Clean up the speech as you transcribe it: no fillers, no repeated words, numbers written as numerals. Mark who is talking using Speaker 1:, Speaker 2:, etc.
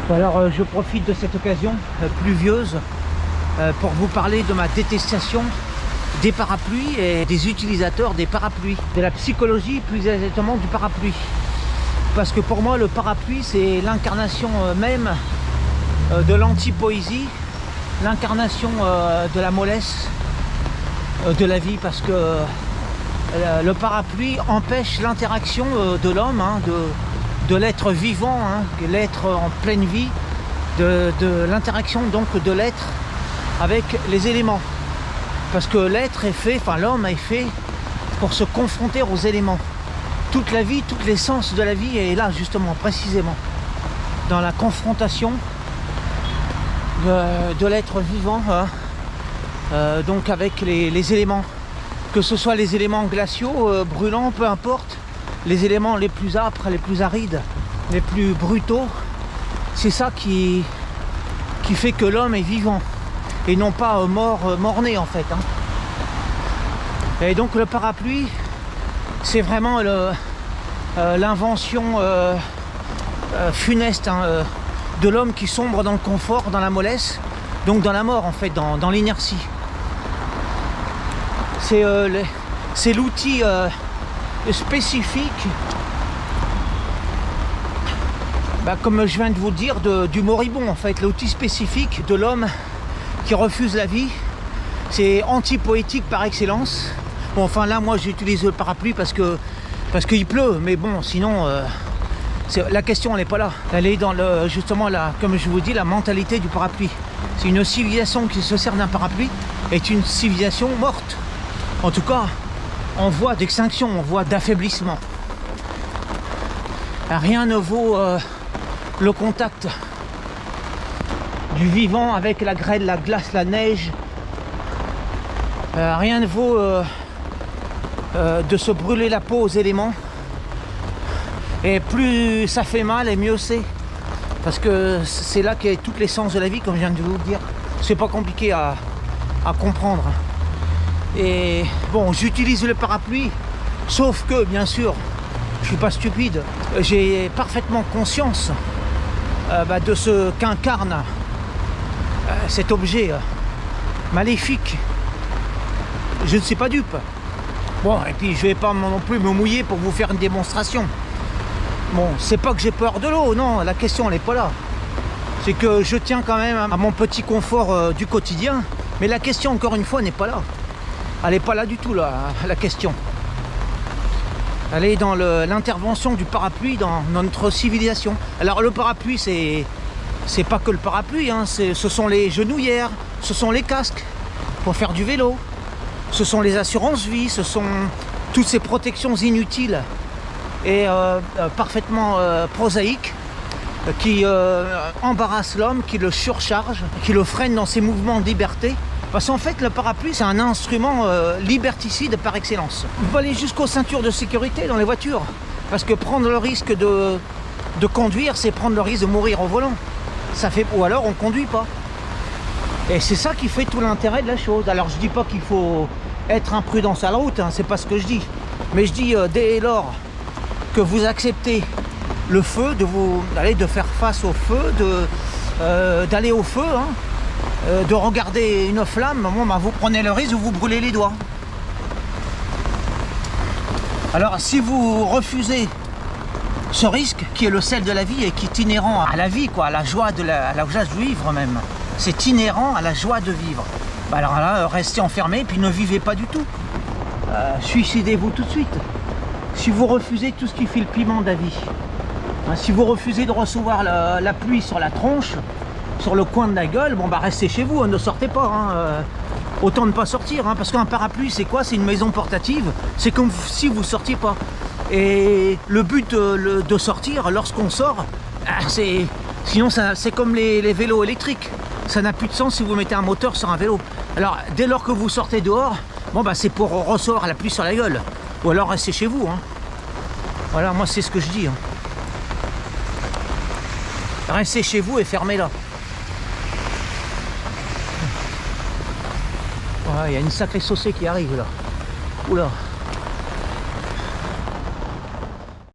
Speaker 1: Bon, alors je profite de cette occasion pluvieuse pour vous parler de ma détestation des parapluies et des utilisateurs des parapluies, de la psychologie plus exactement du parapluie. Parce que pour moi le parapluie c'est l'incarnation même de l'anti-poésie, l'incarnation de la mollesse de la vie, parce que le parapluie empêche l'interaction de l'homme, hein, de l'être vivant, hein, l'être en pleine vie, de l'interaction donc de l'être avec les éléments. Parce que l'être est fait, enfin l'homme est fait pour se confronter aux éléments. Toute la vie, toute l'essence de la vie est là justement, précisément, dans la confrontation de l'être vivant, hein, donc avec les éléments. Que ce soit les éléments glaciaux, brûlants, peu importe, les éléments les plus âpres, les plus arides, les plus brutaux, c'est ça qui fait que l'homme est vivant et non pas mort-né en fait, hein. Et donc le parapluie, c'est vraiment l'invention funeste, hein, de l'homme qui sombre dans le confort, dans la mollesse, donc dans la mort en fait, dans l'inertie. C'est l'outil spécifique, comme je viens de vous le dire, du moribond en fait, l'outil spécifique de l'homme qui refuse la vie. C'est anti-poétique par excellence. Bon, enfin là moi j'utilise le parapluie parce qu'il pleut, mais bon sinon la question elle n'est pas là. Elle est dans justement comme je vous dis, la mentalité du parapluie. C'est une civilisation qui se sert d'un parapluie est une civilisation morte. En tout cas, en voie d'extinction, en voie d'affaiblissement. Rien ne vaut le contact du vivant avec la grêle, la glace, la neige. Rien ne vaut de se brûler la peau aux éléments. Et plus ça fait mal, et mieux c'est. Parce que c'est là qu'est toute l'essence de la vie, comme je viens de vous le dire. C'est pas compliqué à comprendre. Et bon, j'utilise le parapluie, sauf que bien sûr, je suis pas stupide. J'ai parfaitement conscience de ce qu'incarne cet objet maléfique. Je ne suis pas dupe. Bon, et puis je vais pas non plus me mouiller pour vous faire une démonstration. Bon, c'est pas que j'ai peur de l'eau, non, la question elle n'est pas là. C'est que je tiens quand même à mon petit confort du quotidien. Mais la question, encore une fois, n'est pas là. Elle n'est pas là du tout, là, la question. Elle est dans l'intervention du parapluie dans notre civilisation. Alors le parapluie, c'est pas que le parapluie, hein, ce sont les genouillères, ce sont les casques pour faire du vélo, ce sont les assurances-vie, ce sont toutes ces protections inutiles et parfaitement prosaïques qui embarrassent l'homme, qui le surchargent, qui le freinent dans ses mouvements de liberté. Parce qu'en fait, le parapluie, c'est un instrument liberticide par excellence. Vous pouvez aller jusqu'aux ceintures de sécurité dans les voitures. Parce que prendre le risque de conduire, c'est prendre le risque de mourir au volant. Ou alors, on ne conduit pas. Et c'est ça qui fait tout l'intérêt de la chose. Alors, je dis pas qu'il faut être imprudent sur la route, hein, c'est pas ce que je dis. Mais je dis, dès lors que vous acceptez le feu, de faire face au feu, d'aller au feu, hein, de regarder une flamme, bon, vous prenez le risque de vous brûler les doigts. Alors si vous refusez ce risque qui est le sel de la vie et qui est inhérent à la vie, quoi, à la joie de vivre même, c'est inhérent à la joie de vivre. Alors là, restez enfermé puis ne vivez pas du tout. Suicidez-vous tout de suite. Si vous refusez tout ce qui fait le piment de la vie, hein, si vous refusez de recevoir la pluie sur la tronche, sur le coin de la gueule, bon restez chez vous, hein, ne sortez pas, hein, autant ne pas sortir, hein, parce qu'un parapluie c'est quoi? C'est une maison portative, c'est comme si vous sortiez pas. Et le but de sortir, lorsqu'on sort, sinon c'est comme les vélos électriques, ça n'a plus de sens si vous mettez un moteur sur un vélo. Alors dès lors que vous sortez dehors, c'est pour recevoir la pluie sur la gueule, ou alors restez chez vous, hein. Voilà, moi c'est ce que je dis, hein. Restez chez vous et fermez-la. Il y a une sacrée saucée qui arrive là. Oula.